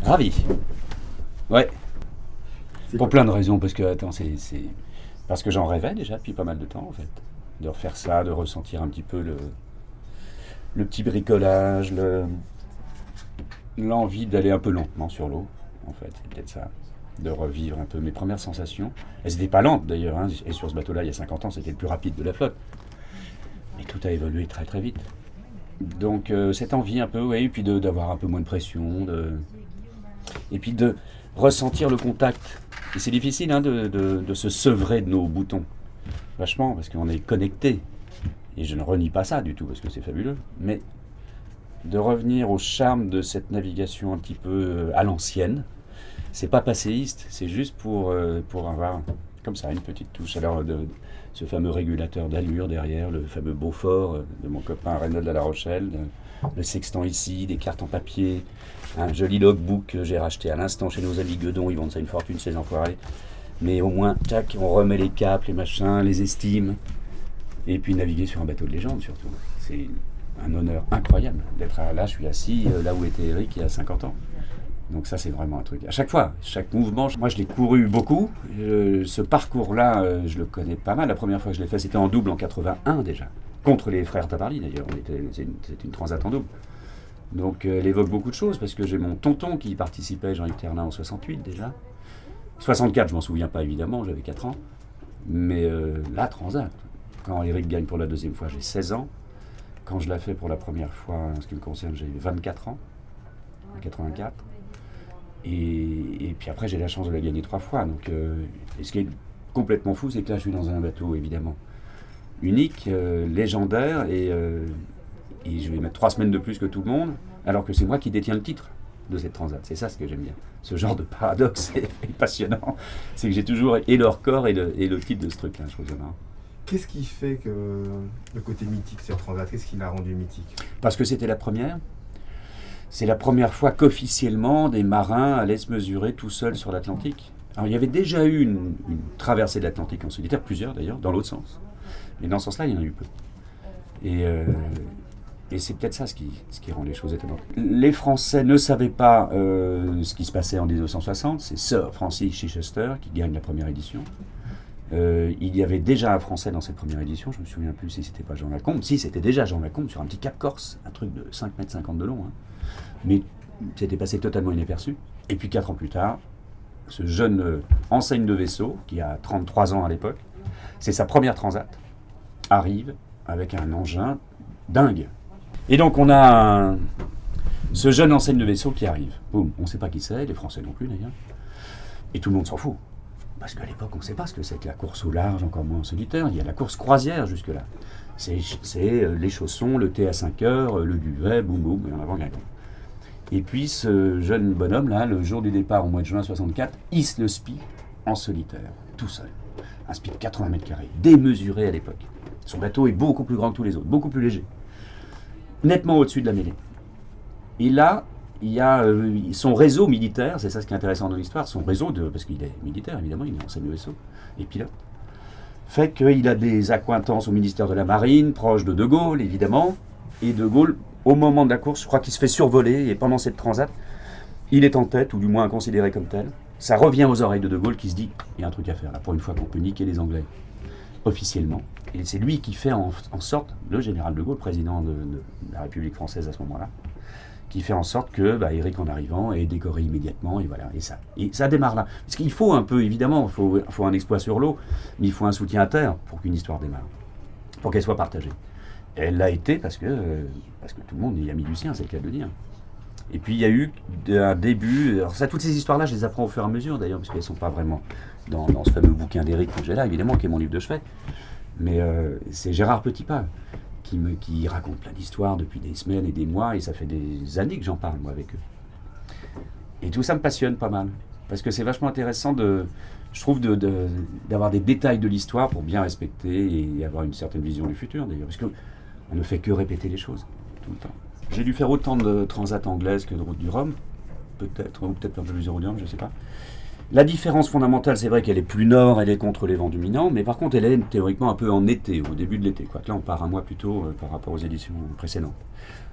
Ravi. Ouais. Pour plein de raisons, parce que, attends, parce que j'en rêvais déjà depuis pas mal de temps, en fait. De refaire ça, de ressentir un petit peu le petit bricolage, l'envie d'aller un peu lentement sur l'eau, en fait, c'est peut-être ça. De revivre un peu mes premières sensations. Elles n'étaient pas lentes d'ailleurs, hein. Et sur ce bateau-là, il y a 50 ans, c'était le plus rapide de la flotte. Mais tout a évolué très très vite. Donc cette envie un peu, oui, et puis d'avoir un peu moins de pression, et puis de ressentir le contact. Et c'est difficile hein, de se sevrer de nos boutons, vachement, parce qu'on est connecté. Et je ne renie pas ça du tout, parce que c'est fabuleux. Mais de revenir au charme de cette navigation un petit peu à l'ancienne, c'est pas passéiste, c'est juste pour avoir comme ça une petite touche. Alors ce fameux régulateur d'allure derrière, le fameux Beaufort de mon copain Reynolds à La Rochelle, le sextant ici, des cartes en papier, un joli logbook que j'ai racheté à l'instant chez nos amis Guedon, ils vendent ça une fortune ces enfoirés. Mais au moins, tac, on remet les caps, les machins, les estimes, et puis naviguer sur un bateau de légende surtout. C'est un honneur incroyable d'être là, je suis assis là où était Eric il y a 50 ans. Donc ça c'est vraiment un truc. À chaque fois, chaque mouvement, moi je l'ai couru beaucoup. Ce parcours-là, je le connais pas mal. La première fois que je l'ai fait, c'était en double en 81 déjà. Contre les frères Tabarly d'ailleurs. C'était une transat en double. Donc elle évoque beaucoup de choses parce que j'ai mon tonton qui participait, Jean-Yves Ternin en 68 déjà. 64, je m'en souviens pas évidemment, j'avais 4 ans. Mais la transat, quand Eric gagne pour la deuxième fois, j'ai 16 ans. Quand je la fais pour la première fois, en ce qui me concerne, j'ai 24 ans, en 84. Et puis après, j'ai la chance de la gagner 3 fois. Donc, et ce qui est complètement fou, c'est que là, je suis dans un bateau, évidemment, unique, légendaire, et je vais mettre 3 semaines de plus que tout le monde, alors que c'est moi qui détiens le titre de cette transat. C'est ça ce que j'aime bien. Ce genre de paradoxe est passionnant. C'est que j'ai toujours et le record et le titre de ce truc-là, je trouve ça marrant. Qu'est-ce qui fait que le côté mythique sur Transat, qu'est-ce qui l'a rendu mythique? Parce que c'était la première. C'est la première fois qu'officiellement des marins allaient se mesurer tout seuls sur l'Atlantique. Alors il y avait déjà eu une traversée de l'Atlantique en solitaire, plusieurs d'ailleurs, dans l'autre sens. Mais dans ce sens-là, il y en a eu peu. Et c'est peut-être ça ce qui rend les choses étonnantes. Les Français ne savaient pas ce qui se passait en 1960. C'est Sir Francis Chichester qui gagne la première édition. Il y avait déjà un Français dans cette première édition, je me souviens plus si c'était pas Jean Lacombe. Si, c'était déjà Jean Lacombe sur un petit cap corse, un truc de 5,50 m de long. Hein. Mais c'était passé totalement inaperçu. Et puis 4 ans plus tard, ce jeune enseigne de vaisseau, qui a 33 ans à l'époque, c'est sa première transat, arrive avec un engin dingue. Et donc on a ce jeune enseigne de vaisseau qui arrive. Boum, on ne sait pas qui c'est, les Français non plus d'ailleurs. Et tout le monde s'en fout. Parce qu'à l'époque, on ne sait pas ce que c'est que la course au large, encore moins en solitaire. Il y a la course croisière jusque-là. C'est les chaussons, le thé à 5 heures, le duvet, boum boum, et en avant Guingamp. Et puis ce jeune bonhomme-là, le jour du départ au mois de juin 64, hisse le SPI en solitaire, tout seul. Un SPI de 80 mètres carrés, démesuré à l'époque. Son bateau est beaucoup plus grand que tous les autres, beaucoup plus léger. Nettement au-dessus de la mêlée. Et là, il y a son réseau militaire, c'est ça ce qui est intéressant dans l'histoire, son réseau, parce qu'il est militaire évidemment, il est enseigne de vaisseau et pilote, fait qu'il a des accointances au ministère de la Marine, proche de Gaulle évidemment, et De Gaulle, au moment de la course, je crois qu'il se fait survoler, et pendant cette transat, il est en tête, ou du moins considéré comme tel. Ça revient aux oreilles de Gaulle qui se dit, il y a un truc à faire là, pour une fois qu'on peut niquer les Anglais, officiellement. Et c'est lui qui fait en sorte, le général de Gaulle, président de la République française à ce moment-là, qui fait en sorte que Eric, en arrivant, est décoré immédiatement, et voilà, et ça démarre là. Parce qu'il faut un peu, évidemment, il faut un exploit sur l'eau, mais il faut un soutien à terre pour qu'une histoire démarre, pour qu'elle soit partagée. Et elle l'a été parce que tout le monde y a mis du sien, c'est le cas de le dire. Et puis il y a eu un début, alors ça, toutes ces histoires-là, je les apprends au fur et à mesure d'ailleurs, parce qu'elles ne sont pas vraiment dans ce fameux bouquin d'Eric que j'ai là, évidemment, qui est mon livre de chevet, mais c'est Gérard Petitpas qui raconte plein d'histoires depuis des semaines et des mois, et ça fait des années que j'en parle, moi, avec eux. Et tout ça me passionne pas mal, parce que c'est vachement intéressant, je trouve, d'avoir des détails de l'histoire pour bien respecter et avoir une certaine vision du futur, d'ailleurs, parce qu'on ne fait que répéter les choses, tout le temps. J'ai dû faire autant de transat anglaises que de route du Rhum, peut-être, ou peut-être un peu plus de route du Rhum, je ne sais pas. La différence fondamentale, c'est vrai qu'elle est plus nord, elle est contre les vents dominants, mais par contre, elle est théoriquement un peu en été, au début de l'été. Là, on part un mois plus tôt par rapport aux éditions précédentes.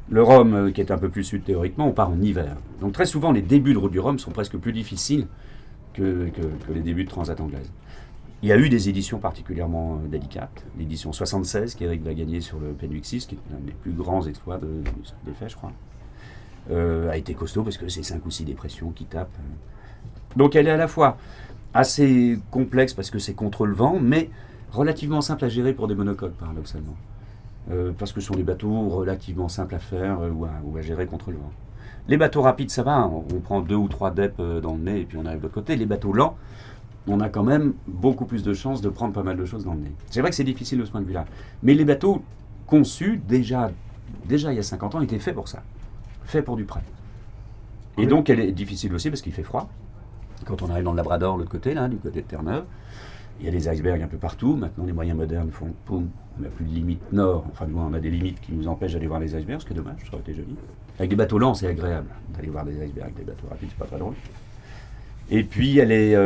Le Rhum, qui est un peu plus sud théoriquement, on part en hiver. Donc très souvent, les débuts de route du Rhum sont presque plus difficiles que les débuts de Transat anglaise. Il y a eu des éditions particulièrement délicates. L'édition 76, qu'Éric va gagner sur le Penwick 6, qui est l'un des plus grands exploits des faits, je crois, a été costaud parce que c'est 5 ou 6 dépressions qui tapent. Donc elle est à la fois assez complexe parce que c'est contre le vent, mais relativement simple à gérer pour des monocoques, paradoxalement. Parce que ce sont des bateaux relativement simples à faire ou à gérer contre le vent. Les bateaux rapides, ça va, on prend 2 ou 3 DEP dans le nez et puis on arrive de l'autre côté. Les bateaux lents, on a quand même beaucoup plus de chances de prendre pas mal de choses dans le nez. C'est vrai que c'est difficile de ce point de vue-là. Mais les bateaux conçus, déjà il y a 50 ans, étaient faits pour ça. Faits pour du prêt. Et donc elle est difficile aussi parce qu'il fait froid. Quand on arrive dans le Labrador, l'autre côté, là, du côté de Terre-Neuve, il y a des icebergs un peu partout. Maintenant, les moyens modernes font poum, on n'a plus de limite nord. Enfin, du moins, on a des limites qui nous empêchent d'aller voir les icebergs, ce qui est dommage, ça aurait été joli. Avec des bateaux lents, c'est agréable d'aller voir des icebergs. Avec des bateaux rapides, c'est pas très drôle. Et puis, elle est.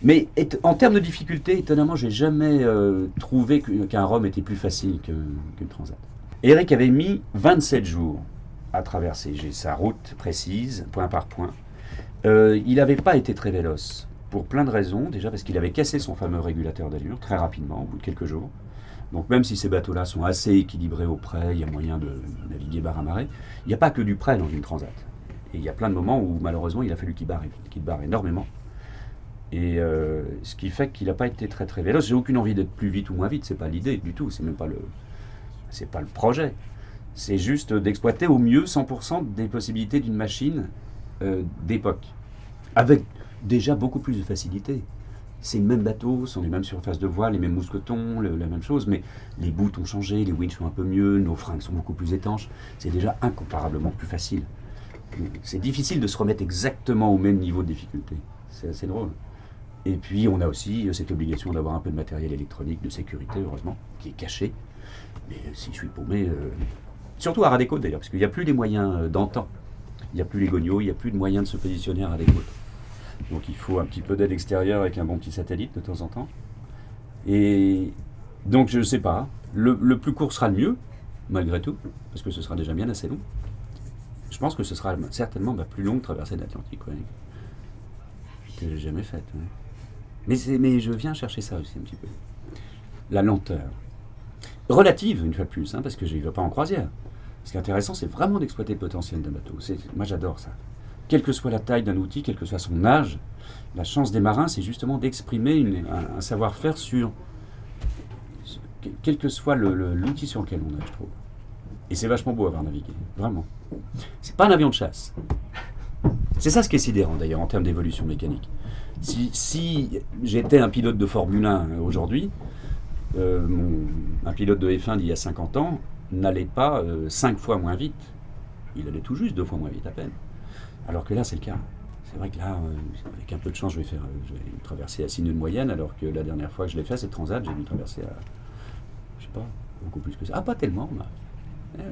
Mais en termes de difficulté, étonnamment, j'ai jamais trouvé qu'un Rhum était plus facile qu'une Transat. Éric avait mis 27 jours à traverser sa route précise, point par point. Il n'avait pas été très véloce, pour plein de raisons. Déjà parce qu'il avait cassé son fameux régulateur d'allure très rapidement, au bout de quelques jours. Donc même si ces bateaux-là sont assez équilibrés au près, il y a moyen de naviguer barre à marée, il n'y a pas que du près dans une Transat. Et il y a plein de moments où malheureusement il a fallu qu'il barre énormément. Et ce qui fait qu'il n'a pas été très très véloce. J'ai aucune envie d'être plus vite ou moins vite, c'est pas l'idée du tout, c'est même pas le projet. C'est juste d'exploiter au mieux 100% des possibilités d'une machine d'époque, avec déjà beaucoup plus de facilité. C'est le même bateau, ce sont les mêmes surfaces de voile, les mêmes mousquetons, la même chose, mais les bouts ont changé, les winches sont un peu mieux, nos fringues sont beaucoup plus étanches. C'est déjà incomparablement plus facile. C'est difficile de se remettre exactement au même niveau de difficulté. C'est assez drôle. Et puis on a aussi cette obligation d'avoir un peu de matériel électronique de sécurité, heureusement, qui est caché. Mais si je suis paumé, surtout à ras des côtes d'ailleurs, parce qu'il n'y a plus les moyens d'antan. Il n'y a plus les gognos, il n'y a plus de moyens de se positionner à ras des côtes. Donc il faut un petit peu d'aide extérieure avec un bon petit satellite de temps en temps. Et donc je ne sais pas, le plus court sera le mieux, malgré tout, parce que ce sera déjà bien assez long. Je pense que ce sera certainement ma plus longue traversée de l'Atlantique, ouais, que j'ai jamais faite. Ouais. Mais je viens chercher ça aussi un petit peu. La lenteur. Relative, une fois de plus, parce que je ne vais pas en croisière. Ce qui est intéressant, c'est vraiment d'exploiter le potentiel d'un bateau. Moi, j'adore ça. Quelle que soit la taille d'un outil, quel que soit son âge, la chance des marins, c'est justement d'exprimer un savoir-faire sur quel que soit l'outil sur lequel on a, je trouve. Et c'est vachement beau à avoir navigué, vraiment. C'est pas un avion de chasse. C'est ça ce qui est sidérant d'ailleurs en termes d'évolution mécanique. Si j'étais un pilote de Formule 1 aujourd'hui, un pilote de F1 d'il y a 50 ans n'allait pas 5 fois moins vite. Il allait tout juste 2 fois moins vite à peine. Alors que là, c'est le cas. C'est vrai que là, avec un peu de chance, je vais traverser à 6 nœuds de moyenne, alors que la dernière fois que je l'ai fait, cette Transat, j'ai dû traverser à, je sais pas, beaucoup plus que ça. Ah, pas tellement. Oui.